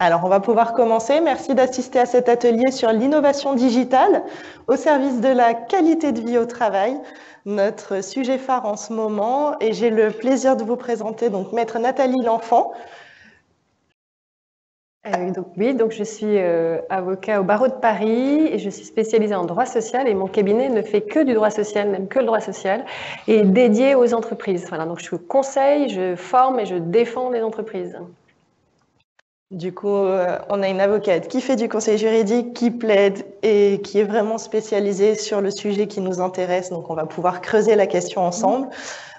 Alors, on va pouvoir commencer. Merci d'assister à cet atelier sur l'innovation digitale au service de la qualité de vie au travail, notre sujet phare en ce moment. Et j'ai le plaisir de vous présenter donc Maître Nathalie L'Enfant. Donc je suis avocat au barreau de Paris et je suis spécialisée en droit social et mon cabinet ne fait que du droit social, même que le droit social, et dédié aux entreprises. Voilà, donc je conseille, je forme et je défends les entreprises. Du coup, on a une avocate qui fait du conseil juridique, qui plaide et qui est vraiment spécialisée sur le sujet qui nous intéresse. Donc, on va pouvoir creuser la question ensemble.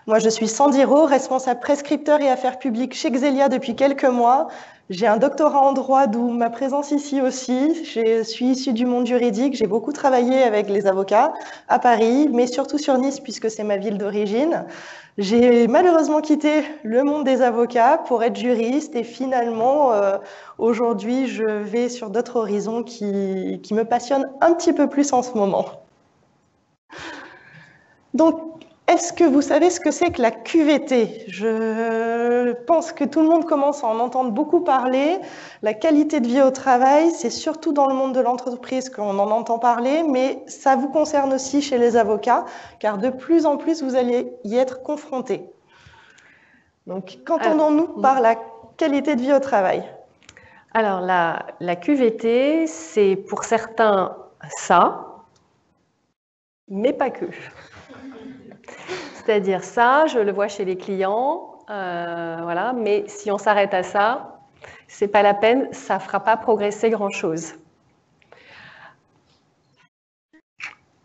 Moi, je suis Sandy Rowe, responsable prescripteur et affaires publiques chez Xelia depuis quelques mois. J'ai un doctorat en droit, d'où ma présence ici aussi. Je suis issue du monde juridique. J'ai beaucoup travaillé avec les avocats à Paris, mais surtout sur Nice, puisque c'est ma ville d'origine. J'ai malheureusement quitté le monde des avocats pour être juriste et finalement, aujourd'hui, je vais sur d'autres horizons qui me passionnent un petit peu plus en ce moment. Donc, est-ce que vous savez ce que c'est que la QVT? Je pense que tout le monde commence à en entendre beaucoup parler. La qualité de vie au travail, c'est surtout dans le monde de l'entreprise qu'on en entend parler, mais ça vous concerne aussi chez les avocats, car de plus en plus, vous allez y être confrontés. Donc, qu'entendons-nous par la qualité de vie au travail? Alors, la QVT, c'est pour certains ça, mais pas que. C'est-à-dire ça, je le vois chez les clients, voilà, mais si on s'arrête à ça, c'est pas la peine, ça fera pas progresser grand-chose.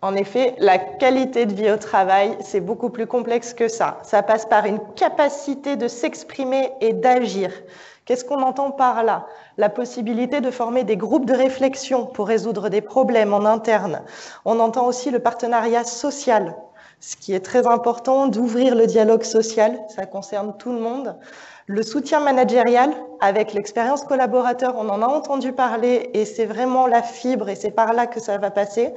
En effet, la qualité de vie au travail, c'est beaucoup plus complexe que ça. Ça passe par une capacité de s'exprimer et d'agir. Qu'est-ce qu'on entend par là? La possibilité de former des groupes de réflexion pour résoudre des problèmes en interne. On entend aussi le partenariat social, ce qui est très important, d'ouvrir le dialogue social, ça concerne tout le monde. Le soutien managérial, avec l'expérience collaborateur, on en a entendu parler et c'est vraiment la fibre et c'est par là que ça va passer.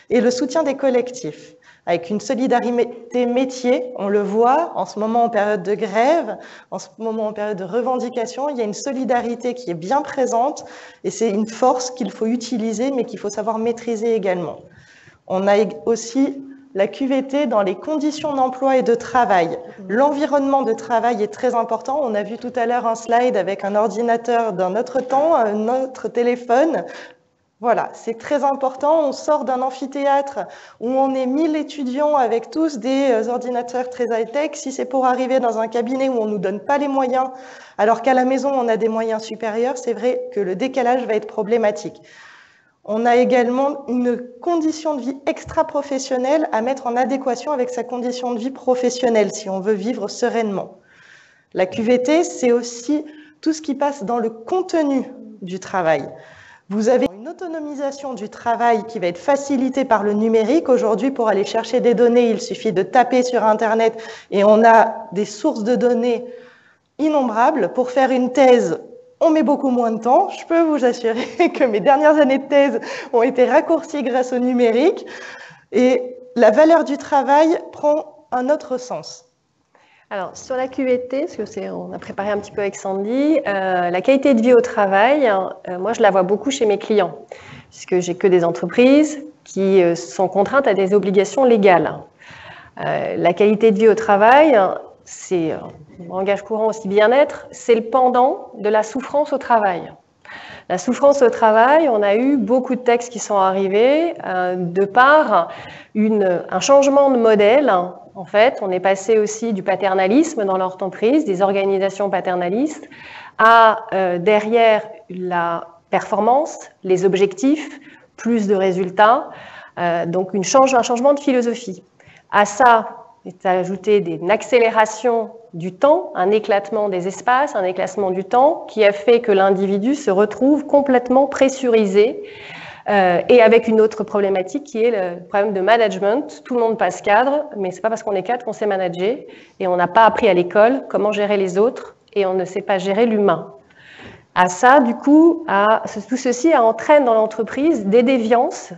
Et le soutien des collectifs, avec une solidarité métier, on le voit en ce moment en période de grève, en ce moment en période de revendication, il y a une solidarité qui est bien présente et c'est une force qu'il faut utiliser mais qu'il faut savoir maîtriser également. On a aussi la QVT dans les conditions d'emploi et de travail. L'environnement de travail est très important. On a vu tout à l'heure un slide avec un ordinateur d'un autre temps, un autre téléphone. Voilà, c'est très important. On sort d'un amphithéâtre où on est 1000 étudiants avec tous des ordinateurs très high-tech. Si c'est pour arriver dans un cabinet où on ne nous donne pas les moyens, alors qu'à la maison, on a des moyens supérieurs, c'est vrai que le décalage va être problématique. On a également une condition de vie extra-professionnelle à mettre en adéquation avec sa condition de vie professionnelle si on veut vivre sereinement. La QVT, c'est aussi tout ce qui passe dans le contenu du travail. Vous avez une autonomisation du travail qui va être facilitée par le numérique. Aujourd'hui, pour aller chercher des données, il suffit de taper sur Internet et on a des sources de données innombrables. Pour faire une thèse, on met beaucoup moins de temps. Je peux vous assurer que mes dernières années de thèse ont été raccourcies grâce au numérique. Et la valeur du travail prend un autre sens. Alors, sur la QVT, parce que on a préparé un petit peu avec Sandy, la qualité de vie au travail, moi je la vois beaucoup chez mes clients, puisque j'ai que des entreprises qui sont contraintes à des obligations légales. La qualité de vie au travail, c'est, en langage courant aussi bien-être, c'est le pendant de la souffrance au travail. La souffrance au travail, on a eu beaucoup de textes qui sont arrivés de par un changement de modèle. En fait, on est passé aussi du paternalisme dans l'entreprise, des organisations paternalistes, à derrière la performance, les objectifs, plus de résultats, donc un changement de philosophie. À ça est ajouté une accélération du temps, un éclatement des espaces, un éclatement du temps qui a fait que l'individu se retrouve complètement pressurisé et avec une autre problématique qui est le problème de management. Tout le monde passe cadre, mais c'est pas parce qu'on est cadre qu'on sait manager et on n'a pas appris à l'école comment gérer les autres et on ne sait pas gérer l'humain. À ça, du coup, tout ceci entraîne dans l'entreprise des déviances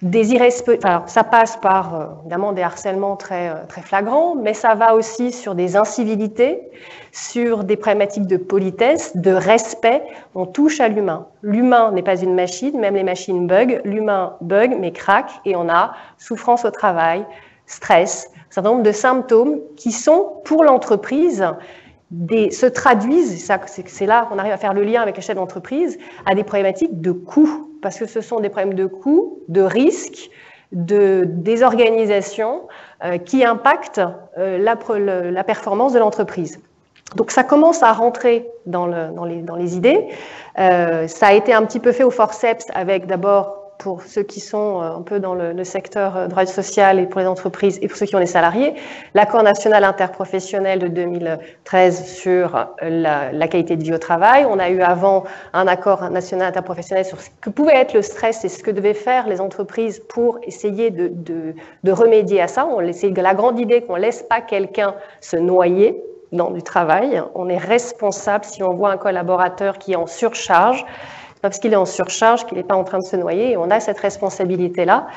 Alors, ça passe par évidemment des harcèlements très flagrants, mais ça va aussi sur des incivilités, sur des problématiques de politesse, de respect. On touche à l'humain. L'humain n'est pas une machine, même les machines bug. L'humain bug, mais craque, et on a souffrance au travail, stress, un certain nombre de symptômes qui sont, pour l'entreprise, se traduisent, c'est là qu'on arrive à faire le lien avec les chefs d'entreprise, à des problématiques de coûts, parce que ce sont des problèmes de coûts, de risques, de désorganisation qui impactent la performance de l'entreprise. Donc ça commence à rentrer dans les idées. Ça a été un petit peu fait au forceps avec d'abord, pour ceux qui sont un peu dans le secteur droit social et pour les entreprises et pour ceux qui ont les salariés, l'accord national interprofessionnel de 2013 sur la qualité de vie au travail. On a eu avant un accord national interprofessionnel sur ce que pouvait être le stress et ce que devaient faire les entreprises pour essayer de remédier à ça. C'est la grande idée qu'on ne laisse pas quelqu'un se noyer dans du travail. On est responsable si on voit un collaborateur qui est en surcharge. Parce qu'il est en surcharge, qu'il n'est pas en train de se noyer, et on a cette responsabilité-là.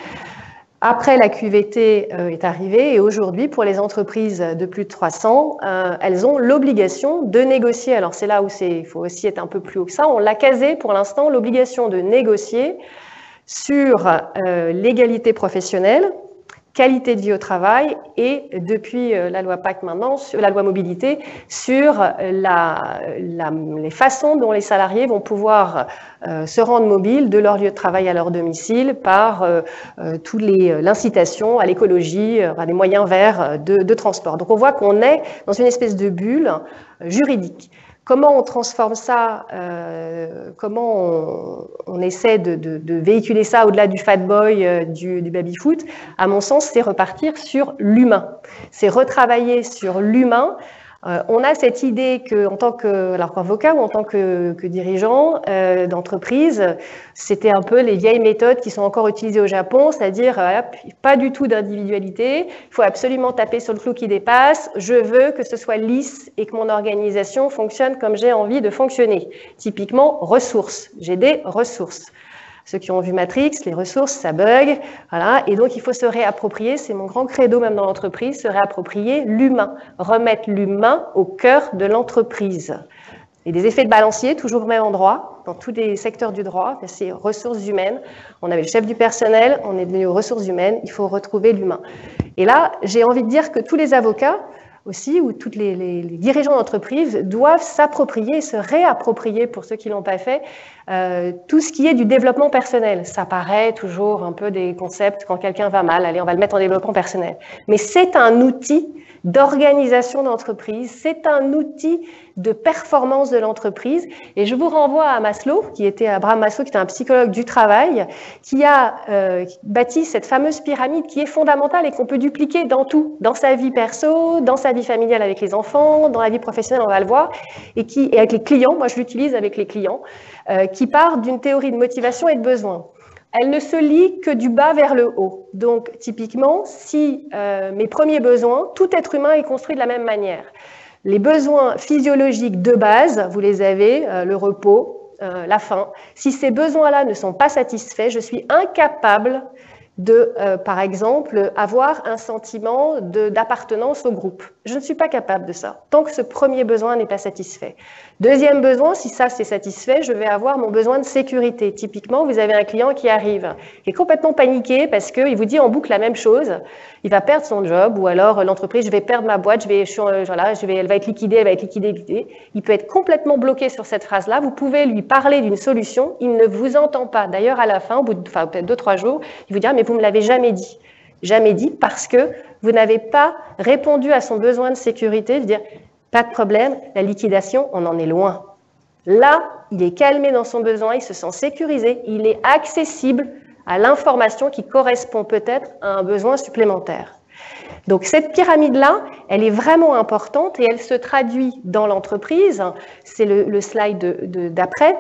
Après, la QVT est arrivée, et aujourd'hui, pour les entreprises de plus de 300, elles ont l'obligation de négocier. Alors, c'est là où il faut aussi être un peu plus haut que ça. On l'a casé, pour l'instant, l'obligation de négocier sur l'égalité professionnelle, qualité de vie au travail et depuis la loi PAC maintenant, la loi mobilité, sur les façons dont les salariés vont pouvoir se rendre mobiles de leur lieu de travail à leur domicile par toute l'incitation à l'écologie, à des moyens verts de transport. Donc on voit qu'on est dans une espèce de bulle juridique. Comment on transforme ça, comment on essaie de véhiculer ça au-delà du fat boy, du baby-foot? À mon sens, c'est repartir sur l'humain. C'est retravailler sur l'humain. On a cette idée qu'en tant qu'avocat ou en tant que dirigeant d'entreprise, c'était un peu les vieilles méthodes qui sont encore utilisées au Japon, c'est-à-dire pas du tout d'individualité, il faut absolument taper sur le clou qui dépasse, je veux que ce soit lisse et que mon organisation fonctionne comme j'ai envie de fonctionner. Typiquement, ressources, j'ai des ressources. Ceux qui ont vu Matrix, les ressources, ça bug, voilà. Et donc, il faut se réapproprier, c'est mon grand credo même dans l'entreprise, se réapproprier l'humain, remettre l'humain au cœur de l'entreprise. Et des effets de balancier, toujours au même endroit, dans tous les secteurs du droit, c'est ressources humaines. On avait le chef du personnel, on est venu aux ressources humaines, il faut retrouver l'humain. Et là, j'ai envie de dire que tous les avocats, aussi, où tous les dirigeants d'entreprise doivent s'approprier, se réapproprier, pour ceux qui ne l'ont pas fait, tout ce qui est du développement personnel. Ça paraît toujours un peu des concepts, quand quelqu'un va mal, allez, on va le mettre en développement personnel. Mais c'est un outil d'organisation d'entreprise, c'est un outil de performance de l'entreprise. Et je vous renvoie à Maslow, Abraham Maslow, qui était un psychologue du travail, qui a bâti cette fameuse pyramide qui est fondamentale et qu'on peut dupliquer dans tout, dans sa vie perso, dans sa vie familiale avec les enfants, dans la vie professionnelle, on va le voir, et avec les clients, moi je l'utilise avec les clients, qui part d'une théorie de motivation et de besoin. Elle ne se lie que du bas vers le haut. Donc, typiquement, si mes premiers besoins, tout être humain est construit de la même manière. Les besoins physiologiques de base, vous les avez, le repos, la faim. Si ces besoins-là ne sont pas satisfaits, je suis incapable de, par exemple, avoir un sentiment d'appartenance au groupe. Je ne suis pas capable de ça, tant que ce premier besoin n'est pas satisfait. Deuxième besoin, si ça c'est satisfait, je vais avoir mon besoin de sécurité. Typiquement, vous avez un client qui arrive, qui est complètement paniqué parce qu'il vous dit en boucle la même chose, il va perdre son job, ou alors l'entreprise, je vais perdre ma boîte, elle va être liquidée, Il peut être complètement bloqué sur cette phrase-là. Vous pouvez lui parler d'une solution, il ne vous entend pas. D'ailleurs, à la fin, peut-être 2-3 jours, il vous dira, mais vous ne me l'avez jamais dit. Jamais dit parce que vous n'avez pas répondu à son besoin de sécurité, de dire, pas de problème, la liquidation, on en est loin. Là, il est calmé dans son besoin, il se sent sécurisé, il est accessible à l'information qui correspond peut-être à un besoin supplémentaire. Donc cette pyramide-là, elle est vraiment importante et elle se traduit dans l'entreprise. C'est le slide d'après.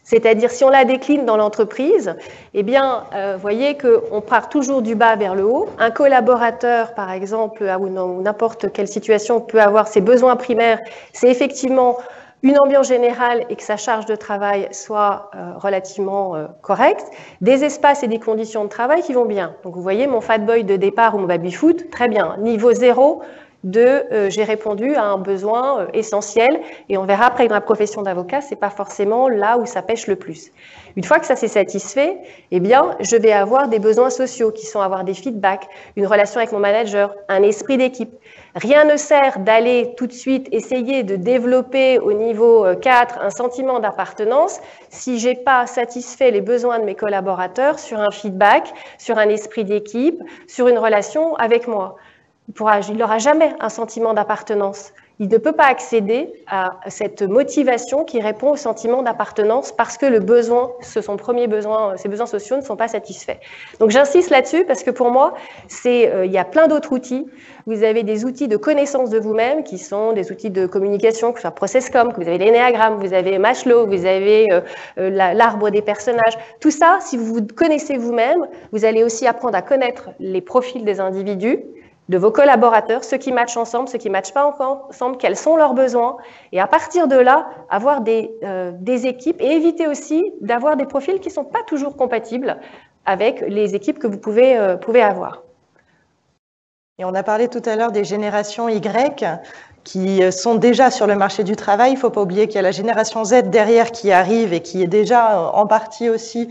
C'est-à-dire, si on la décline dans l'entreprise, eh bien, vous voyez qu'on part toujours du bas vers le haut. Un collaborateur, par exemple, ou n'importe quelle situation peut avoir ses besoins primaires. C'est effectivement une ambiance générale et que sa charge de travail soit relativement correcte, des espaces et des conditions de travail qui vont bien. Donc vous voyez mon fat boy de départ ou mon baby-foot, très bien. Niveau 0, j'ai répondu à un besoin essentiel, et on verra après que dans la profession d'avocat, c'est pas forcément là où ça pêche le plus. Une fois que ça s'est satisfait, eh bien, je vais avoir des besoins sociaux qui sont avoir des feedbacks, une relation avec mon manager, un esprit d'équipe. Rien ne sert d'aller tout de suite essayer de développer au niveau 4 un sentiment d'appartenance si j'ai pas satisfait les besoins de mes collaborateurs sur un feedback, sur un esprit d'équipe, sur une relation avec moi. Il n'aura jamais un sentiment d'appartenance. Il ne peut pas accéder à cette motivation qui répond au sentiment d'appartenance parce que le besoin, son premier besoin, ses besoins sociaux ne sont pas satisfaits. Donc j'insiste là-dessus parce que pour moi, il y a plein d'autres outils. Vous avez des outils de connaissance de vous-même qui sont des outils de communication, que ce soit ProcessCom, que vous avez l'Ennéagramme, vous avez Maslow, vous avez l'arbre des personnages. Tout ça, si vous vous connaissez vous-même, vous allez aussi apprendre à connaître les profils des individus, de vos collaborateurs, ceux qui matchent ensemble, ceux qui ne matchent pas ensemble, quels sont leurs besoins, et à partir de là, avoir des équipes, et éviter aussi d'avoir des profils qui ne sont pas toujours compatibles avec les équipes que vous pouvez avoir. Et on a parlé tout à l'heure des générations Y qui sont déjà sur le marché du travail. Il ne faut pas oublier qu'il y a la génération Z derrière qui arrive et qui est déjà en partie aussi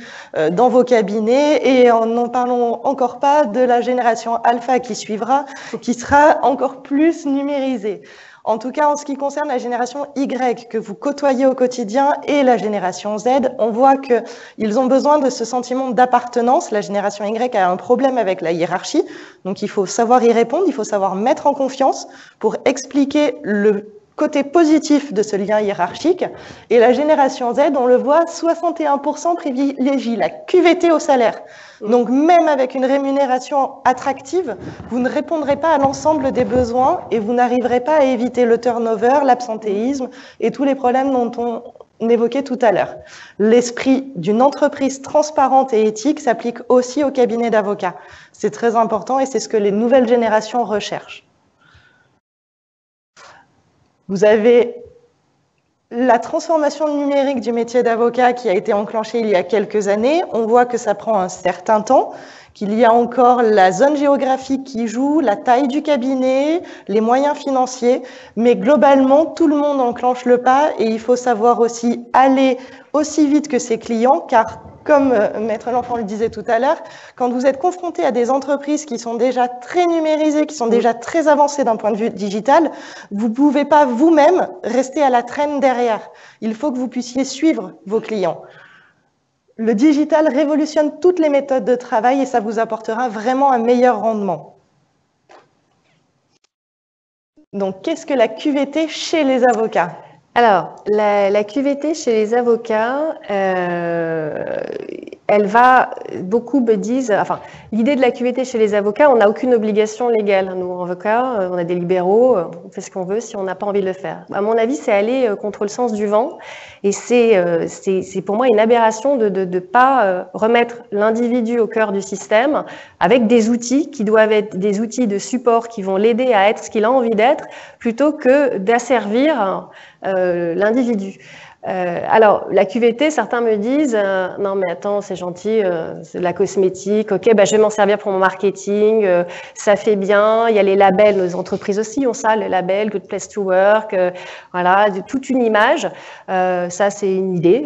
dans vos cabinets. Et n'en parlons encore pas de la génération Alpha qui suivra, qui sera encore plus numérisée. En tout cas, en ce qui concerne la génération Y que vous côtoyez au quotidien et la génération Z, on voit qu'ils ont besoin de ce sentiment d'appartenance. La génération Y a un problème avec la hiérarchie, donc il faut savoir y répondre, il faut savoir mettre en confiance pour expliquer le côté positif de ce lien hiérarchique. Et la génération Z, on le voit, 61% privilégie la QVT au salaire. Donc même avec une rémunération attractive, vous ne répondrez pas à l'ensemble des besoins et vous n'arriverez pas à éviter le turnover, l'absentéisme et tous les problèmes dont on évoquait tout à l'heure. L'esprit d'une entreprise transparente et éthique s'applique aussi au cabinet d'avocats. C'est très important et c'est ce que les nouvelles générations recherchent. Vous avez la transformation numérique du métier d'avocat qui a été enclenchée il y a quelques années. On voit que ça prend un certain temps, qu'il y a encore la zone géographique qui joue, la taille du cabinet, les moyens financiers, mais globalement, tout le monde enclenche le pas et il faut savoir aussi aller aussi vite que ses clients, car comme Maître L'Enfant le disait tout à l'heure, quand vous êtes confronté à des entreprises qui sont déjà très numérisées, qui sont déjà très avancées d'un point de vue digital, vous ne pouvez pas vous-même rester à la traîne derrière. Il faut que vous puissiez suivre vos clients. Le digital révolutionne toutes les méthodes de travail et ça vous apportera vraiment un meilleur rendement. Donc, qu'est-ce que la QVT chez les avocats ? Alors, la QVT chez les avocats, elle va, beaucoup me disent, enfin, l'idée de la QVT chez les avocats, on n'a aucune obligation légale. Nous, avocats, on a des libéraux, on fait ce qu'on veut si on n'a pas envie de le faire. À mon avis, c'est aller contre le sens du vent et c'est pour moi une aberration de ne pas remettre l'individu au cœur du système avec des outils qui doivent être des outils de support qui vont l'aider à être ce qu'il a envie d'être plutôt que d'asservir l'individu. Alors, la QVT, certains me disent non mais attends, c'est gentil, c'est de la cosmétique, ok, bah, je vais m'en servir pour mon marketing, ça fait bien, il y a les labels, nos entreprises aussi ont ça, les labels, Good Place to Work, voilà, toute une image, ça c'est une idée,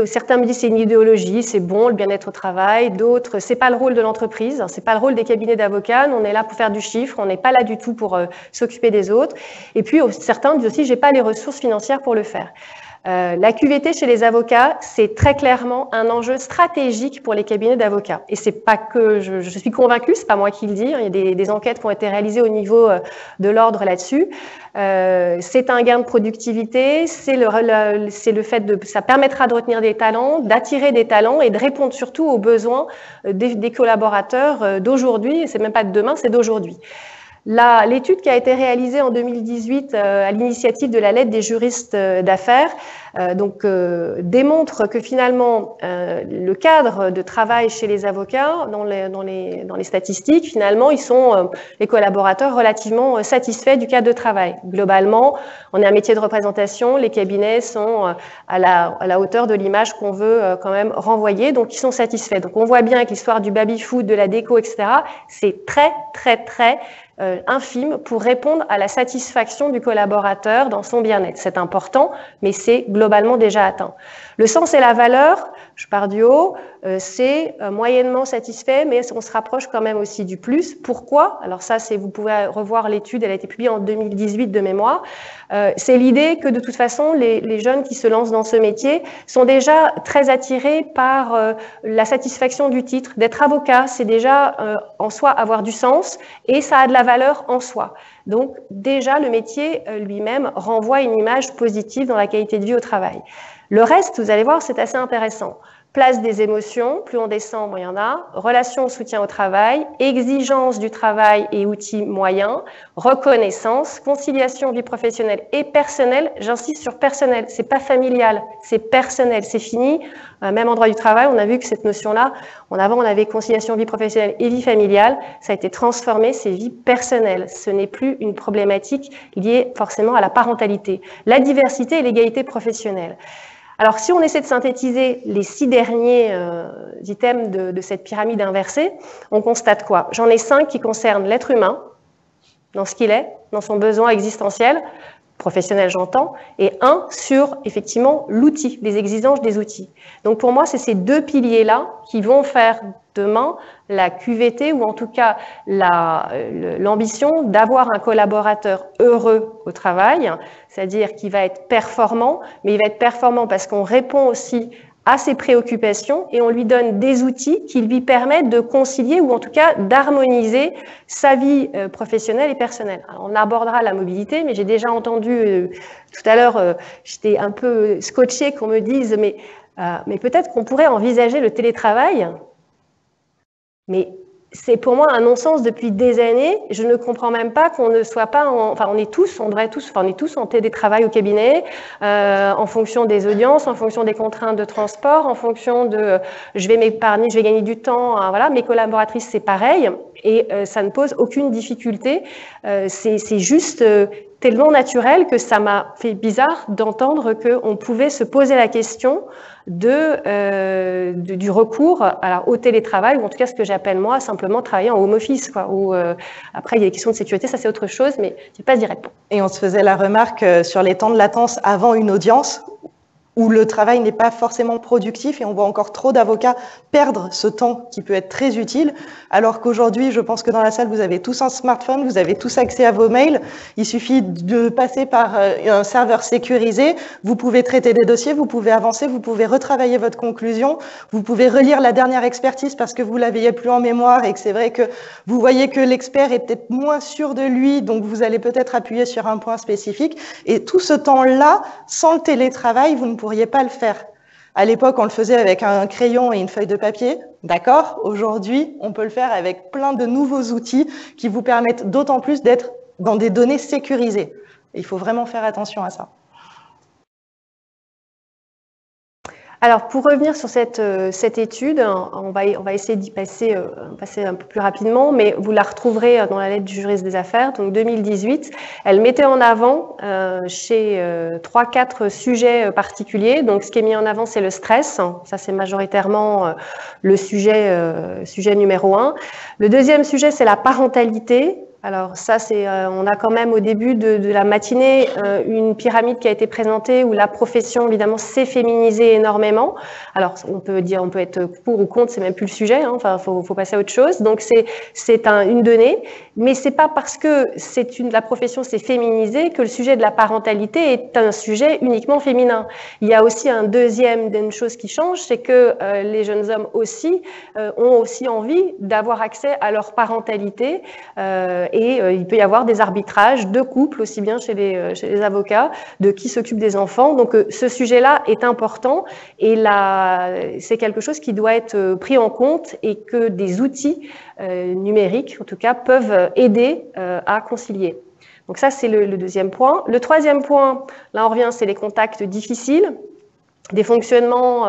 certains me disent c'est une idéologie, c'est bon, le bien-être au travail, d'autres, c'est pas le rôle de l'entreprise, c'est pas le rôle des cabinets d'avocats, on est là pour faire du chiffre, on n'est pas là du tout pour s'occuper des autres, et puis certains disent aussi j'ai pas les ressources financières pour le faire. La QVT chez les avocats, c'est très clairement un enjeu stratégique pour les cabinets d'avocats. Et c'est pas que je suis convaincue, c'est pas moi qui le dis. Il y a des enquêtes qui ont été réalisées au niveau de l'ordre là-dessus. C'est un gain de productivité, c'est le fait ça permettra de retenir des talents, d'attirer des talents et de répondre surtout aux besoins des collaborateurs d'aujourd'hui. C'est même pas de demain, c'est d'aujourd'hui. L'étude qui a été réalisée en 2018 à l'initiative de la Lettre des juristes d'affaires démontre que finalement le cadre de travail chez les avocats dans les statistiques, finalement, ils sont les collaborateurs relativement satisfaits du cadre de travail. Globalement, on est un métier de représentation, les cabinets sont à la hauteur de l'image qu'on veut quand même renvoyer, donc ils sont satisfaits. Donc on voit bien que l'histoire du baby-foot, de la déco, etc., c'est très, très, très infime pour répondre à la satisfaction du collaborateur dans son bien-être. C'est important, mais c'est globalement déjà atteint. Le sens et la valeur, je pars du haut, c'est moyennement satisfait, mais on se rapproche quand même aussi du plus. Pourquoi? Alors ça, vous pouvez revoir l'étude, elle a été publiée en 2018 de mémoire. C'est l'idée que de toute façon, les jeunes qui se lancent dans ce métier sont déjà très attirés par la satisfaction du titre. D'être avocat, c'est déjà en soi avoir du sens et ça a de la valeur en soi. Donc déjà, le métier lui-même renvoie une image positive dans la qualité de vie au travail. Le reste, vous allez voir, c'est assez intéressant. Place des émotions, plus on descend, moins il y en a. Relations au soutien au travail, exigence du travail et outils moyens, reconnaissance, conciliation vie professionnelle et personnelle. J'insiste sur personnel, c'est pas familial, c'est personnel, c'est fini. Même en droit du travail, on a vu que cette notion-là, avant on avait conciliation vie professionnelle et vie familiale, ça a été transformé, c'est vie personnelle. Ce n'est plus une problématique liée forcément à la parentalité. La diversité et l'égalité professionnelle. Alors, si on essaie de synthétiser les 6 derniers items de cette pyramide inversée, on constate quoi? J'en ai 5 qui concernent l'être humain, dans ce qu'il est, dans son besoin existentiel, professionnel j'entends, et 1 sur, effectivement, l'outil, les exigences des outils. Donc, pour moi, c'est ces 2 piliers-là qui vont faire demain la QVT, ou en tout cas l'ambition d'avoir un collaborateur heureux au travail, c'est-à-dire qu'il va être performant, mais il va être performant parce qu'on répond aussi à ses préoccupations et on lui donne des outils qui lui permettent de concilier ou en tout cas d'harmoniser sa vie professionnelle et personnelle. Alors, on abordera la mobilité, mais j'ai déjà entendu tout à l'heure, j'étais un peu scotchée qu'on me dise mais peut-être qu'on pourrait envisager le télétravail. Mais c'est pour moi un non-sens depuis des années. Je ne comprends même pas qu'on ne soit pas on est tous en télétravail au cabinet, en fonction des audiences, en fonction des contraintes de transport, en fonction de je vais m'épargner, je vais gagner du temps. Voilà, mes collaboratrices, c'est pareil. Et ça ne pose aucune difficulté. C'est juste tellement naturel que ça m'a fait bizarre d'entendre qu'on pouvait se poser la question du recours au télétravail, ou en tout cas ce que j'appelle moi simplement travailler en home office. Après, il y a des questions de sécurité, ça c'est autre chose, mais je ne vais pas y répondre. Et on se faisait la remarque sur les temps de latence avant une audience, où le travail n'est pas forcément productif et on voit encore trop d'avocats perdre ce temps qui peut être très utile, alors qu'aujourd'hui, je pense que dans la salle, vous avez tous un smartphone, vous avez tous accès à vos mails, il suffit de passer par un serveur sécurisé, vous pouvez traiter des dossiers, vous pouvez avancer, vous pouvez retravailler votre conclusion, vous pouvez relire la dernière expertise parce que vous l'avez plus en mémoire et que c'est vrai que vous voyez que l'expert est peut-être moins sûr de lui, donc vous allez peut-être appuyer sur un point spécifique, et tout ce temps-là, sans le télétravail, vous ne pourriez pas le faire. À l'époque, on le faisait avec un crayon et une feuille de papier, d'accord? Aujourd'hui, on peut le faire avec plein de nouveaux outils qui vous permettent d'autant plus d'être dans des données sécurisées. Il faut vraiment faire attention à ça. Alors, pour revenir sur cette étude, on va essayer d'y passer un peu plus rapidement, mais vous la retrouverez dans la lettre du juriste des affaires, donc 2018. Elle mettait en avant chez 3-4 sujets particuliers. Donc, ce qui est mis en avant, c'est le stress. Ça, c'est majoritairement le sujet numéro 1. Le deuxième sujet, c'est la parentalité. Alors ça, on a quand même au début de la matinée une pyramide qui a été présentée où la profession évidemment s'est féminisée énormément. Alors on peut être pour ou contre, c'est même plus le sujet. Enfin, faut passer à autre chose. Donc c'est une donnée, mais c'est pas parce que la profession s'est féminisée que le sujet de la parentalité est un sujet uniquement féminin. Il y a aussi une chose qui change, c'est que les jeunes hommes aussi ont aussi envie d'avoir accès à leur parentalité. il peut y avoir des arbitrages de couple, aussi bien chez les avocats, de qui s'occupe des enfants. Donc ce sujet-là est important et c'est quelque chose qui doit être pris en compte et que des outils numériques, en tout cas, peuvent aider à concilier. Donc ça, c'est le deuxième point. Le troisième point, là on revient, c'est les contacts difficiles. Des fonctionnements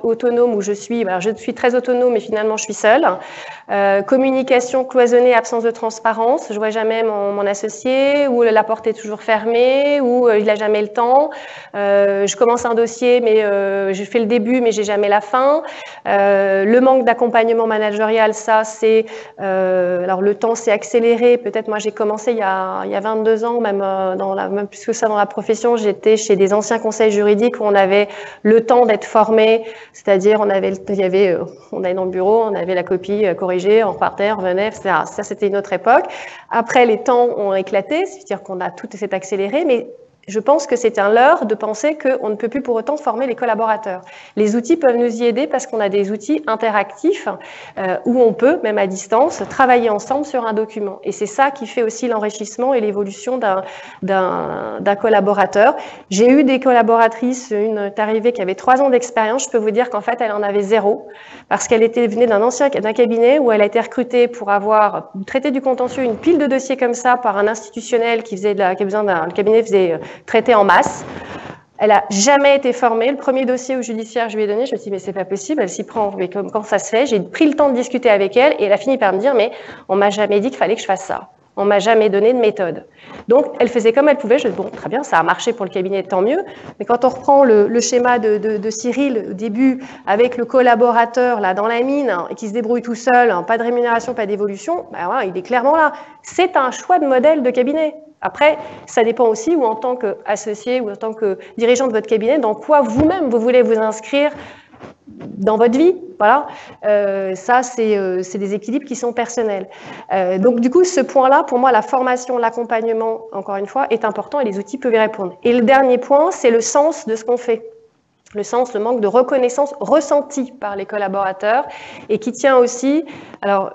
autonomes où je suis très autonome mais finalement je suis seule. Communication cloisonnée, absence de transparence, je vois jamais mon associé, ou la porte est toujours fermée, ou il a jamais le temps. Je commence un dossier mais je fais le début mais j'ai jamais la fin. Le manque d'accompagnement managérial, ça c'est alors le temps s'est accéléré. Peut-être moi j'ai commencé il y a 22 ans, même plus que ça dans la profession, j'étais chez des anciens conseils juridiques où on avait le temps d'être formé, c'est-à-dire on allait dans le bureau, on avait la copie corrigée, on repartait, on revenait, etc. Ça, c'était une autre époque. Après, les temps ont éclaté, c'est-à-dire qu'on a tout s'est accéléré, mais je pense que c'est un leurre de penser qu'on ne peut plus pour autant former les collaborateurs. Les outils peuvent nous y aider parce qu'on a des outils interactifs où on peut, même à distance, travailler ensemble sur un document. Et c'est ça qui fait aussi l'enrichissement et l'évolution d'un collaborateur. J'ai eu des collaboratrices, une est arrivée qui avait 3 ans d'expérience. Je peux vous dire qu'en fait, elle en avait 0 parce qu'elle venait d'un cabinet où elle a été recrutée pour avoir traité du contentieux, une pile de dossiers comme ça par un institutionnel le cabinet faisait traité en masse. Elle n'a jamais été formée. Le premier dossier au judiciaire que je lui ai donné, je me suis dit, mais c'est pas possible, elle s'y prend. Mais comment ça se fait? J'ai pris le temps de discuter avec elle et elle a fini par me dire, mais on m'a jamais dit qu'il fallait que je fasse ça. On m'a jamais donné de méthode. Donc, elle faisait comme elle pouvait. Je dis, bon, très bien, ça a marché pour le cabinet, tant mieux. Mais quand on reprend le schéma de Cyril au début, avec le collaborateur là dans la mine, qui se débrouille tout seul, pas de rémunération, pas d'évolution, ben voilà, il est clairement là. C'est un choix de modèle de cabinet. Après, ça dépend aussi, ou en tant qu'associé ou en tant que dirigeant de votre cabinet, dans quoi vous-même vous voulez vous inscrire dans votre vie. Voilà, ça c'est des équilibres qui sont personnels. Donc du coup, ce point-là, pour moi, la formation, l'accompagnement, encore une fois, est important et les outils peuvent y répondre. Et le dernier point, c'est le sens de ce qu'on fait. Le sens, le manque de reconnaissance ressenti par les collaborateurs et qui tient aussi, alors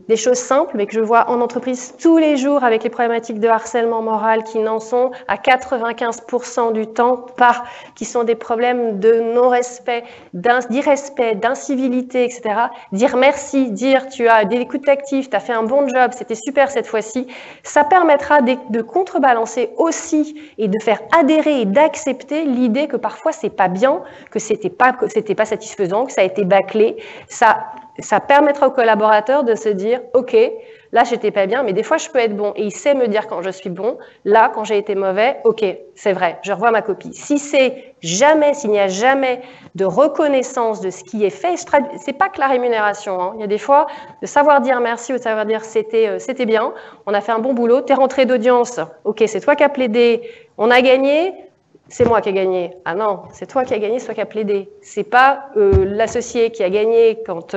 des choses simples, mais que je vois en entreprise tous les jours avec les problématiques de harcèlement moral qui n'en sont à 95% du temps qui sont des problèmes de non-respect, d'irrespect, d'incivilité, etc. Dire merci, dire tu as des écoutes actives, tu as fait un bon job, c'était super cette fois-ci, ça permettra de contrebalancer aussi et de faire adhérer et d'accepter l'idée que parfois c'est pas bien, que c'était pas satisfaisant, que ça a été bâclé. Ça permettra aux collaborateurs de se dire, ok, là j'étais pas bien, mais des fois je peux être bon. Et il sait me dire quand je suis bon. Là, quand j'ai été mauvais, ok, c'est vrai, je revois ma copie. S'il n'y a jamais de reconnaissance de ce qui est fait, c'est pas que la rémunération. Hein. Il y a des fois de savoir dire merci ou de savoir dire c'était bien, on a fait un bon boulot, t'es rentré d'audience, ok, c'est toi qui as plaidé, on a gagné. C'est moi qui ai gagné. Ah non, c'est toi qui as gagné, c'est toi qui as plaidé. C'est pas l'associé qui a gagné quand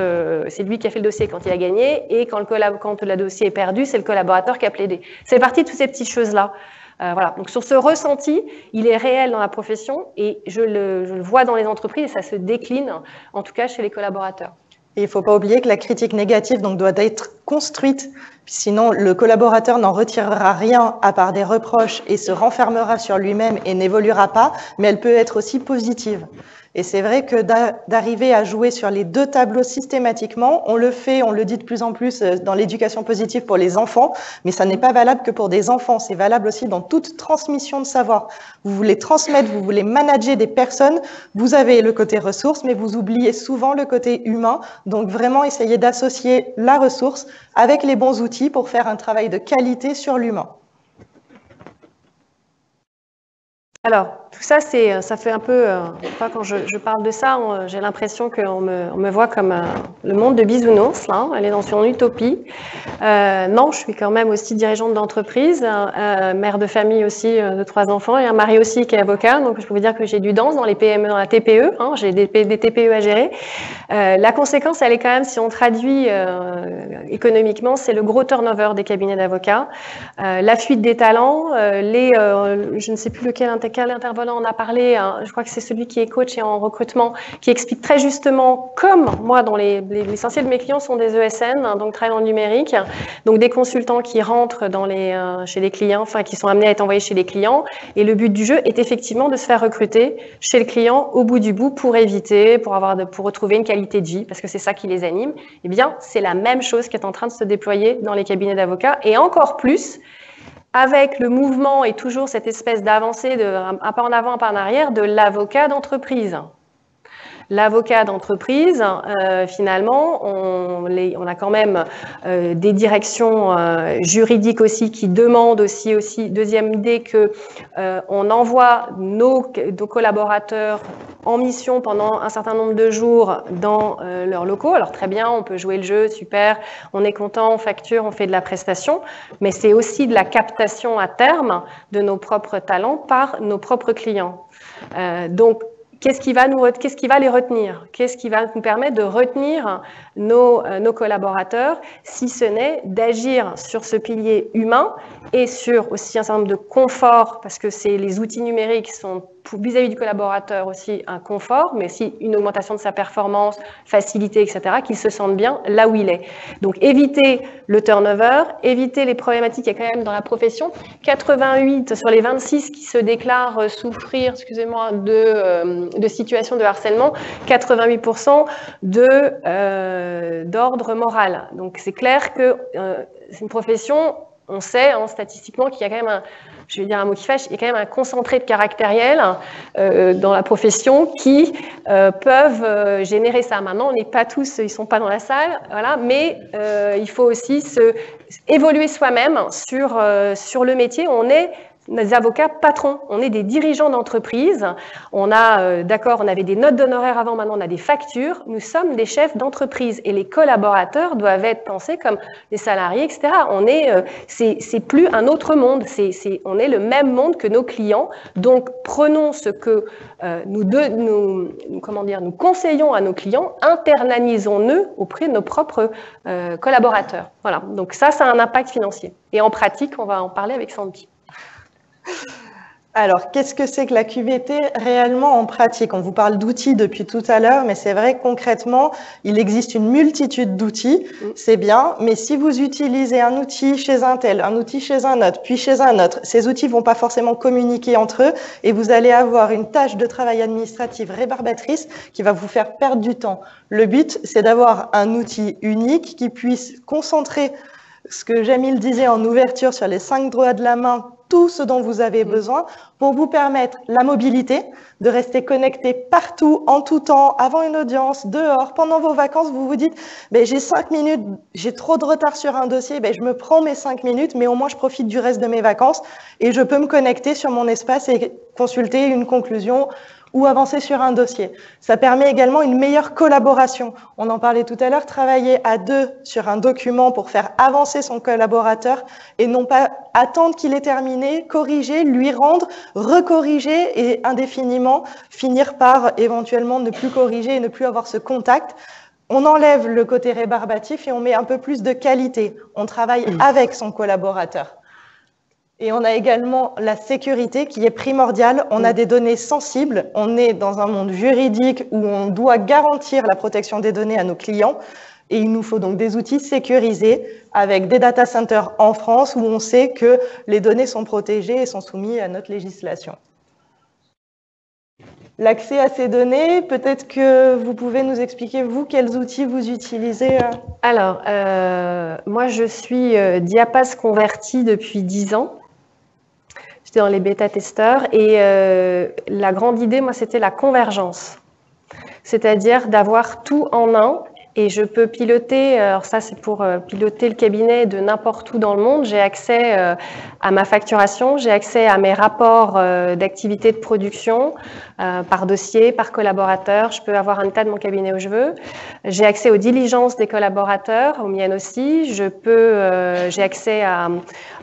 c'est lui qui a fait le dossier quand il a gagné et quand le dossier est perdu, c'est le collaborateur qui a plaidé. C'est parti de toutes ces petites choses-là. Voilà. Donc sur ce ressenti, il est réel dans la profession et je le vois dans les entreprises et ça se décline, en tout cas chez les collaborateurs. Et il ne faut pas oublier que la critique négative doit être construite, sinon le collaborateur n'en retirera rien à part des reproches et se renfermera sur lui-même et n'évoluera pas, mais elle peut être aussi positive. Et c'est vrai que d'arriver à jouer sur les 2 tableaux systématiquement, on le fait, on le dit de plus en plus dans l'éducation positive pour les enfants, mais ça n'est pas valable que pour des enfants, c'est valable aussi dans toute transmission de savoir. Vous voulez transmettre, vous voulez manager des personnes, vous avez le côté ressources, mais vous oubliez souvent le côté humain, donc vraiment essayer d'associer la ressource avec les bons outils pour faire un travail de qualité sur l'humain. Alors, tout ça, ça fait un peu, quand je parle de ça, j'ai l'impression qu'on me voit comme le monde de bisounours, là, elle est dans son utopie. Non, je suis quand même aussi dirigeante d'entreprise, mère de famille aussi de 3 enfants et un mari aussi qui est avocat, donc je peux vous dire que j'ai du danse dans les PME, dans la TPE, hein, j'ai des TPE à gérer. La conséquence, elle est quand même, si on traduit économiquement, c'est le gros turnover des cabinets d'avocats, la fuite des talents, je ne sais plus lequel quel intervenant en a parlé, hein, je crois que c'est celui qui est coach et en recrutement, qui explique très justement, comme moi, dont l'essentiel de mes clients sont des ESN, hein, donc travaillent dans le numérique, donc des consultants qui rentrent chez les clients, enfin qui sont amenés à être envoyés chez les clients, et le but du jeu est effectivement de se faire recruter chez le client au bout du bout pour éviter, pour retrouver une qualité de vie, parce que c'est ça qui les anime. Eh bien, c'est la même chose qui est en train de se déployer dans les cabinets d'avocats, et encore plus avec le mouvement et toujours cette espèce d'avancée, un pas en avant, un pas en arrière, de l'avocat d'entreprise. L'avocat d'entreprise, finalement, on a quand même des directions juridiques aussi qui demandent aussi deuxième idée, qu'on envoie nos collaborateurs en mission pendant un certain nombre de jours dans leurs locaux. Alors très bien, on peut jouer le jeu, super, on est content, on facture, on fait de la prestation, mais c'est aussi de la captation à terme de nos propres talents par nos propres clients. Donc, qu'est-ce qui va les retenir? Qu'est-ce qui va nous permettre de retenir nos collaborateurs, si ce n'est d'agir sur ce pilier humain et sur aussi un certain nombre de confort, parce que les outils numériques sont vis-à-vis du collaborateur aussi un confort, mais aussi une augmentation de sa performance, facilité, etc., qu'il se sente bien là où il est. Donc éviter le turnover, éviter les problématiques qu'il y a quand même dans la profession. 88 sur les 26 qui se déclarent souffrir, excusez-moi, de situations de harcèlement, 88% d'ordre moral. Donc c'est clair que c'est une profession, on sait statistiquement qu'il y a quand même je vais dire un mot qui fâche, il y a quand même un concentré de caractériels dans la profession qui peuvent générer ça. Maintenant, on n'est pas tous, ils ne sont pas dans la salle, voilà, mais il faut aussi évoluer soi-même sur le métier. On est des avocats patrons, on est des dirigeants d'entreprise, on avait des notes d'honoraires avant, maintenant on a des factures, nous sommes des chefs d'entreprise et les collaborateurs doivent être pensés comme des salariés, etc. C'est plus un autre monde, on est le même monde que nos clients, donc prenons ce que nous conseillons à nos clients, internalisons-le auprès de nos propres collaborateurs. Voilà, donc ça a un impact financier. Et en pratique, on va en parler avec Sandy. Alors, qu'est-ce que c'est que la QVT réellement en pratique? On vous parle d'outils depuis tout à l'heure, mais c'est vrai que concrètement, il existe une multitude d'outils, c'est bien, mais si vous utilisez un outil chez un tel, un outil chez un autre, puis chez un autre, ces outils vont pas forcément communiquer entre eux et vous allez avoir une tâche de travail administrative rébarbatrice qui va vous faire perdre du temps. Le but, c'est d'avoir un outil unique qui puisse concentrer ce que Jamil disait en ouverture sur les 5 doigts de la main, tout ce dont vous avez besoin pour vous permettre la mobilité, de rester connecté partout, en tout temps, avant une audience, dehors, pendant vos vacances, vous vous dites j'ai 5 minutes, j'ai trop de retard sur un dossier, je me prends mes 5 minutes, mais au moins je profite du reste de mes vacances et je peux me connecter sur mon espace et consulter une conclusion ou avancer sur un dossier. Ça permet également une meilleure collaboration. On en parlait tout à l'heure, travailler à deux sur un document pour faire avancer son collaborateur et non pas attendre qu'il ait terminé, corriger, lui rendre, recorriger et indéfiniment finir par éventuellement ne plus corriger et ne plus avoir ce contact. On enlève le côté rébarbatif et on met un peu plus de qualité. On travaille avec son collaborateur. Et on a également la sécurité qui est primordiale. On a des données sensibles. On est dans un monde juridique où on doit garantir la protection des données à nos clients. Et il nous faut donc des outils sécurisés avec des data centers en France où on sait que les données sont protégées et sont soumises à notre législation. L'accès à ces données, peut-être que vous pouvez nous expliquer, vous, quels outils vous utilisez? Alors, moi, je suis Diapaz convertie depuis 10 ans. J'étais dans les bêta-testeurs et la grande idée, moi, c'était la convergence. C'est-à-dire d'avoir tout en un. Et je peux piloter, alors ça c'est pour piloter le cabinet de n'importe où dans le monde. J'ai accès à ma facturation, j'ai accès à mes rapports d'activité de production par dossier, par collaborateur. Je peux avoir un état de mon cabinet où je veux. J'ai accès aux diligences des collaborateurs, aux miennes aussi. J'ai accès à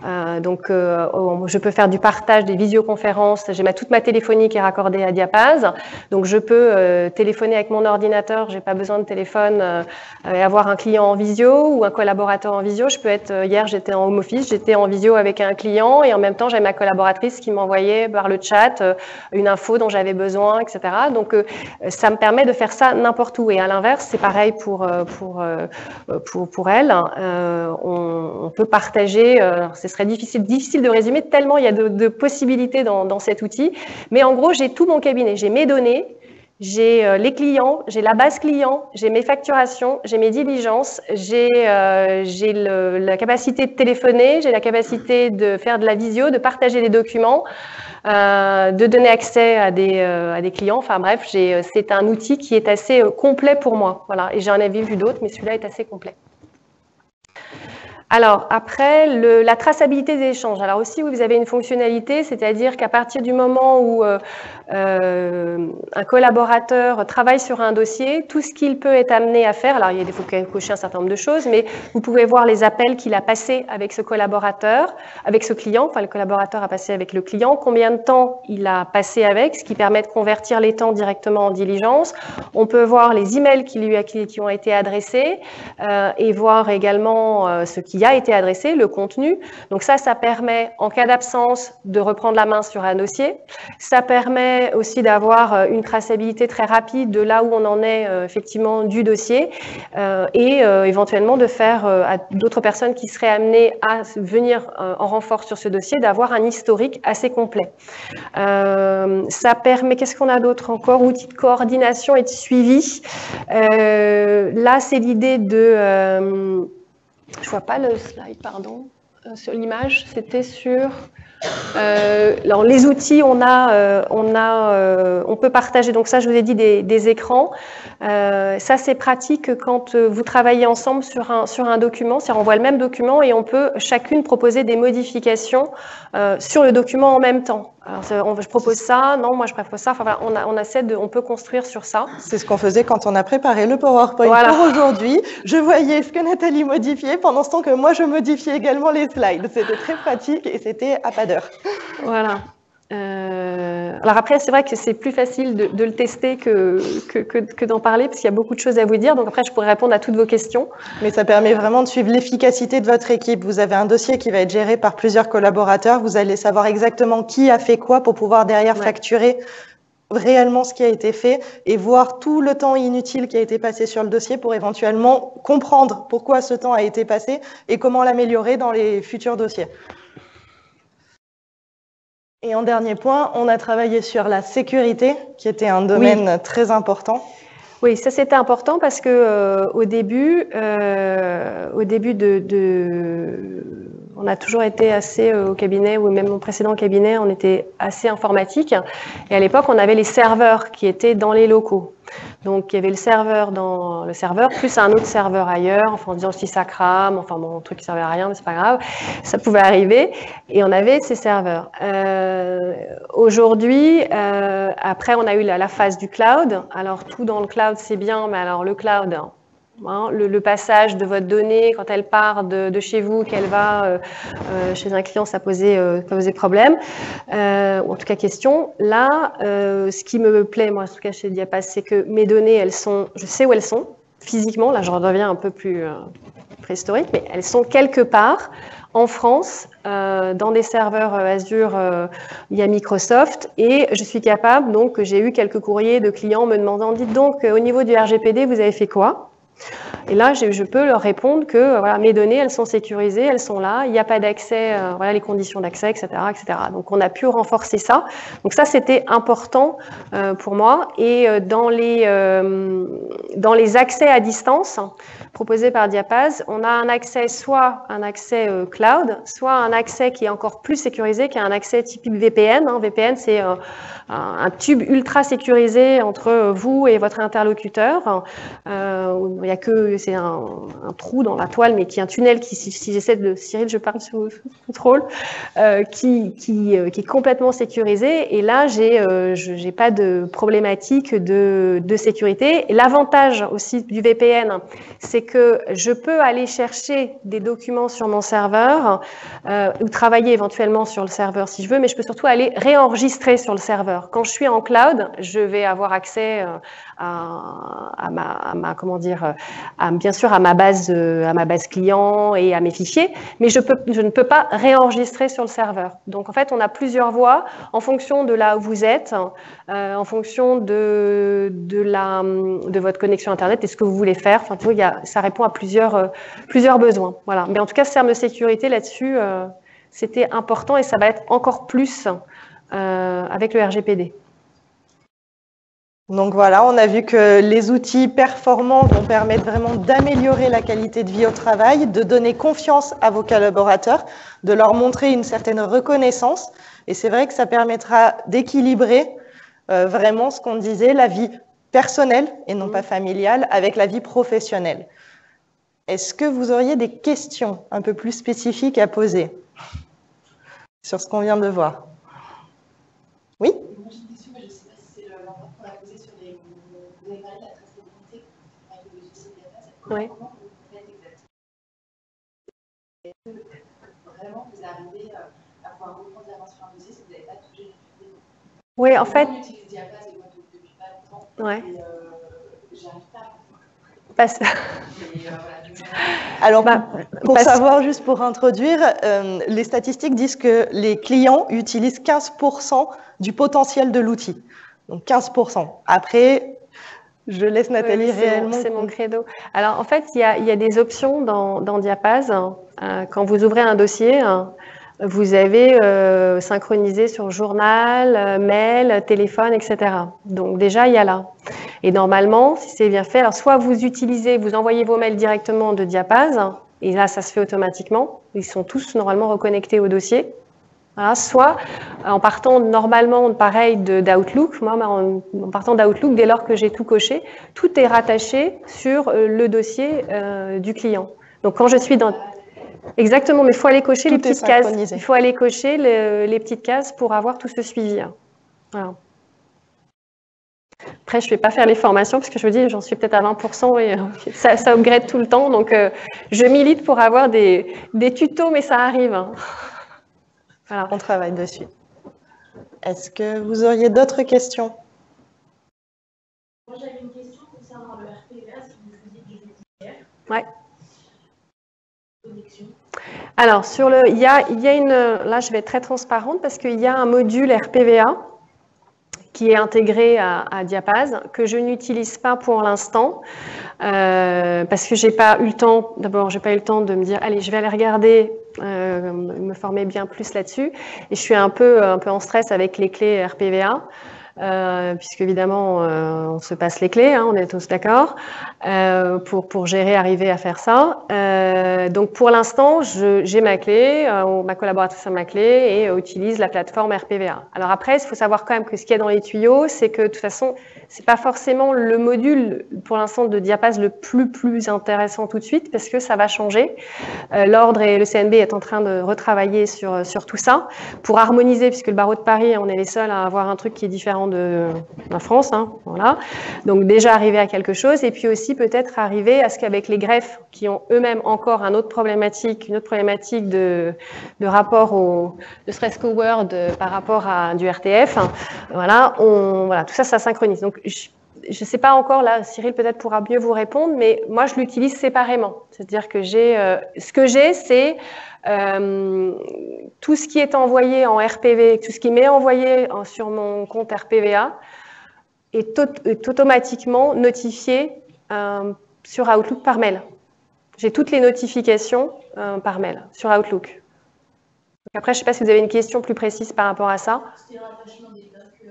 je peux faire du partage des visioconférences. J'ai toute ma téléphonie qui est raccordée à Diapaz. Donc je peux téléphoner avec mon ordinateur. J'ai pas besoin de téléphone et avoir un client en visio ou un collaborateur en visio. Je peux être, hier j'étais en home office, j'étais en visio avec un client et en même temps j'avais ma collaboratrice qui m'envoyait par le chat une info dont j'avais besoin, etc. Donc ça me permet de faire ça n'importe où. Et à l'inverse, c'est pareil pour elle. On peut partager, ce serait difficile de résumer tellement il y a de possibilités dans cet outil. Mais en gros, j'ai tout mon cabinet, j'ai mes données, j'ai les clients, j'ai la base client, j'ai mes facturations, j'ai mes diligences, j'ai la capacité de téléphoner, j'ai la capacité de faire de la visio, de partager des documents, de donner accès à des clients. Enfin bref, c'est un outil qui est assez complet pour moi. Voilà. Et j'en avais vu d'autres, mais celui-là est assez complet. Alors, après, la traçabilité des échanges. Alors aussi, vous avez une fonctionnalité, c'est-à-dire qu'à partir du moment où un collaborateur travaille sur un dossier, tout ce qu'il peut être amené à faire, alors il faut cocher un certain nombre de choses, mais vous pouvez voir les appels qu'il a passés avec ce collaborateur, avec ce client, enfin le collaborateur a passé avec le client, combien de temps il a passé avec, ce qui permet de convertir les temps directement en diligence. On peut voir les emails qui ont été adressés et voir également ce qui a été adressé, le contenu. Donc ça permet, en cas d'absence, de reprendre la main sur un dossier. Ça permet aussi d'avoir une traçabilité très rapide de là où on en est effectivement du dossier et éventuellement de faire à d'autres personnes qui seraient amenées à venir en renfort sur ce dossier, d'avoir un historique assez complet. Ça permet, qu'est-ce qu'on a d'autre encore? Outils de coordination et de suivi. Là, c'est l'idée de... je ne vois pas le slide, pardon. Sur l'image, c'était sur... alors, les outils, on peut partager. Donc ça, je vous ai dit des écrans. Ça, c'est pratique quand vous travaillez ensemble sur un document. C'est-à-dire, on voit le même document et on peut chacune proposer des modifications sur le document en même temps. Alors, je propose ça, non, moi je propose ça. Enfin, on peut construire sur ça. C'est ce qu'on faisait quand on a préparé le PowerPoint pour aujourd'hui. Je voyais ce que Nathalie modifiait pendant ce temps que moi je modifiais également les slides. C'était très pratique et c'était à pas d'heure. Voilà. Alors après, c'est vrai que c'est plus facile de le tester que d'en parler, parce qu'il y a beaucoup de choses à vous dire. Donc après, je pourrais répondre à toutes vos questions. Mais ça permet vraiment de suivre l'efficacité de votre équipe. Vous avez un dossier qui va être géré par plusieurs collaborateurs. Vous allez savoir exactement qui a fait quoi pour pouvoir derrière facturer réellement ce qui a été fait et voir tout le temps inutile qui a été passé sur le dossier pour éventuellement comprendre pourquoi ce temps a été passé et comment l'améliorer dans les futurs dossiers. Et en dernier point, on a travaillé sur la sécurité, qui était un domaine très important. Oui, ça c'était important parce que au début on a toujours été assez au cabinet, ou même au précédent cabinet, on était assez informatique. Et à l'époque, on avait les serveurs qui étaient dans les locaux. Donc, il y avait le serveur dans le serveur, plus un autre serveur ailleurs, enfin, en disant si ça crame, enfin, bon, un truc qui ne servait à rien, mais c'est pas grave, ça pouvait arriver. Et on avait ces serveurs. Aujourd'hui, après, on a eu la phase du cloud. Alors, tout dans le cloud, c'est bien, mais alors le cloud... le passage de votre donnée, quand elle part de chez vous, qu'elle va chez un client, ça posait problème, ou en tout cas question. Là, ce qui me plaît, moi, en tout cas chez Diapas, c'est que mes données, je sais où elles sont, physiquement, là je redeviens un peu plus préhistorique, mais elles sont quelque part en France, dans des serveurs Azure, il y a Microsoft, et je suis capable, donc j'ai eu quelques courriers de clients me demandant, dites donc, au niveau du RGPD, vous avez fait quoi ? Et là, je peux leur répondre que voilà, mes données, elles sont sécurisées, elles sont là, il n'y a pas d'accès, voilà les conditions d'accès, etc., etc. Donc, on a pu renforcer ça. Donc, ça, c'était important pour moi. Et dans les accès à distance proposés par Diapas, on a un accès, soit un accès cloud, soit un accès qui est encore plus sécurisé, qui est un accès type VPN. VPN, c'est un tube ultra sécurisé entre vous et votre interlocuteur. Il y a que c'est un trou dans la toile, mais qui est un tunnel qui, si j'essaie de Cyril, je parle sous contrôle, qui est complètement sécurisé. Et là, j'ai pas de problématique de sécurité. Et l'avantage aussi du VPN, c'est que je peux aller chercher des documents sur mon serveur ou travailler éventuellement sur le serveur si je veux, mais je peux surtout aller réenregistrer sur le serveur. Quand je suis en cloud, je vais avoir accès à ma comment dire, bien sûr à ma base client et à mes fichiers, mais je ne peux pas réenregistrer sur le serveur. Donc en fait, on a plusieurs voies en fonction de là où vous êtes, en fonction de votre connexion Internet et ce que vous voulez faire. Enfin, ça répond à plusieurs besoins. Voilà. Mais en tout cas, ce terme de sécurité là-dessus, c'était important et ça va être encore plus avec le RGPD. Donc voilà, on a vu que les outils performants vont permettre vraiment d'améliorer la qualité de vie au travail, de donner confiance à vos collaborateurs, de leur montrer une certaine reconnaissance. Et c'est vrai que ça permettra d'équilibrer vraiment ce qu'on disait, la vie personnelle et non pas familiale, avec la vie professionnelle. Est-ce que vous auriez des questions un peu plus spécifiques à poser sur ce qu'on vient de voir? Oui? Oui. Vraiment, vous arrivez à pouvoir reprendre la main sur un dossier si vous n'avez pas touché les vidéos. Oui, en fait. On utilise Diapaz et moi depuis pas longtemps. Ouais. Et j'arrive pas à Alors, pour savoir, juste pour introduire, les statistiques disent que les clients utilisent 15% du potentiel de l'outil. Donc 15%. Après, je laisse Nathalie réellement. C'est mon credo. Alors, en fait, il y a des options dans Diapaz. Quand vous ouvrez un dossier, vous avez synchronisé sur journal, mail, téléphone, etc. Donc, déjà, il y a là. Et normalement, si c'est bien fait, alors soit vous envoyez vos mails directement de Diapaz, et là, ça se fait automatiquement. Ils sont tous normalement reconnectés au dossier. Voilà, soit en partant normalement, pareil, d'Outlook, moi, en partant d'Outlook, dès lors que j'ai tout coché, tout est rattaché sur le dossier du client. Donc quand je suis dans... Exactement, mais il faut aller cocher les petites cases. Il faut aller cocher les petites cases pour avoir tout ce suivi. Voilà. Après, je ne vais pas faire les formations parce que je me dis, j'en suis peut-être à 20% et ça upgrade tout le temps. Donc, je milite pour avoir des tutos, mais ça arrive. Voilà. On travaille dessus. Est-ce que vous auriez d'autres questions? Moi, j'avais une question concernant le RPVA, si vous faisiez des ETR. Ouais. Connexion. Alors, il y a une... Là, je vais être très transparente parce qu'il y a un module RPVA qui est intégré à Diapaz, que je n'utilise pas pour l'instant, parce que j'ai pas eu le temps, d'abord, j'ai pas eu le temps de me dire, allez, je vais aller regarder, me former bien plus là-dessus, et je suis un peu en stress avec les clés RPVA, puisque évidemment, on se passe les clés, hein, on est tous d'accord, pour gérer, arriver à faire ça. Donc pour l'instant, j'ai ma clé, ma collaboratrice a ma clé et utilise la plateforme RPVA. Alors après, il faut savoir quand même que ce qu'il y a dans les tuyaux, c'est que de toute façon, c'est pas forcément le module pour l'instant de Diapaz le plus intéressant tout de suite, parce que ça va changer. L'ordre et le CNB est en train de retravailler sur tout ça pour harmoniser, puisque le barreau de Paris, on est les seuls à avoir un truc qui est différent de la France, hein, voilà. Donc déjà arriver à quelque chose, et puis aussi peut-être arriver à ce qu'avec les greffes qui ont eux-mêmes encore une autre problématique de rapport ne serait-ce qu'au Word par rapport à du RTF, hein, voilà, tout ça synchronise. Donc je ne sais pas encore, là, Cyril peut-être pourra mieux vous répondre, mais moi, je l'utilise séparément. C'est-à-dire que ce que j'ai, c'est tout ce qui est envoyé en RPV, tout ce qui m'est envoyé sur mon compte RPVA est automatiquement notifié sur Outlook par mail. J'ai toutes les notifications par mail sur Outlook. Donc après, je ne sais pas si vous avez une question plus précise par rapport à ça. C'est le rattachement des blocs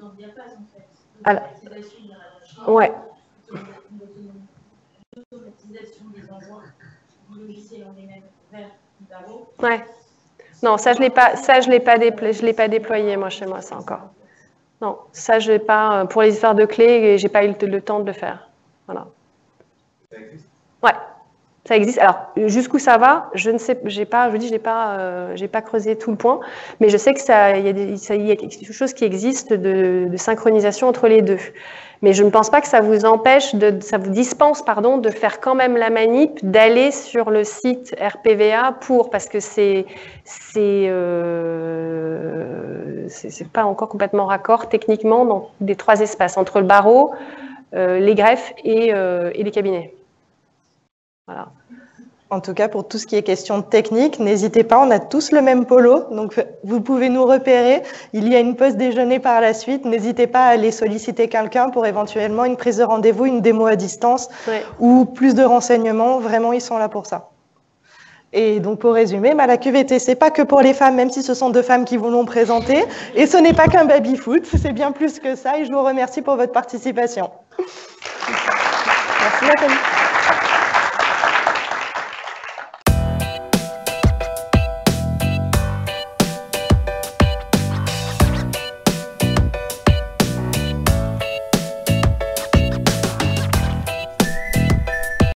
dans Diapaz, en fait. Alors, ouais. L'automatisation des envois du logiciel en lui-même vers le barreau. Ouais. Non, ça je l'ai pas déployé moi chez moi ça encore. Non, ça je l'ai pas pour les histoires de clés, j'ai pas eu le temps de le faire. Voilà. Ça existe ? Ouais. Ça existe. Alors, jusqu'où ça va, je ne sais, j'ai pas creusé tout le point, mais je sais que il y a quelque chose qui existe de synchronisation entre les deux. Mais je ne pense pas que ça vous dispense, de faire quand même la manip, d'aller sur le site RPVA parce que c'est pas encore complètement raccord techniquement dans les trois espaces entre le barreau, les greffes et les cabinets. Voilà. En tout cas, pour tout ce qui est question technique, n'hésitez pas, on a tous le même polo, donc vous pouvez nous repérer. Il y a une pause déjeuner par la suite. N'hésitez pas à aller solliciter quelqu'un pour éventuellement une prise de rendez-vous, une démo à distance ou plus de renseignements. Vraiment, ils sont là pour ça. Et donc, pour résumer, la QVT, c'est pas que pour les femmes, même si ce sont 2 femmes qui vous l'ont présenté. Et ce n'est pas qu'un baby-foot, c'est bien plus que ça. Et je vous remercie pour votre participation. Merci Nathalie.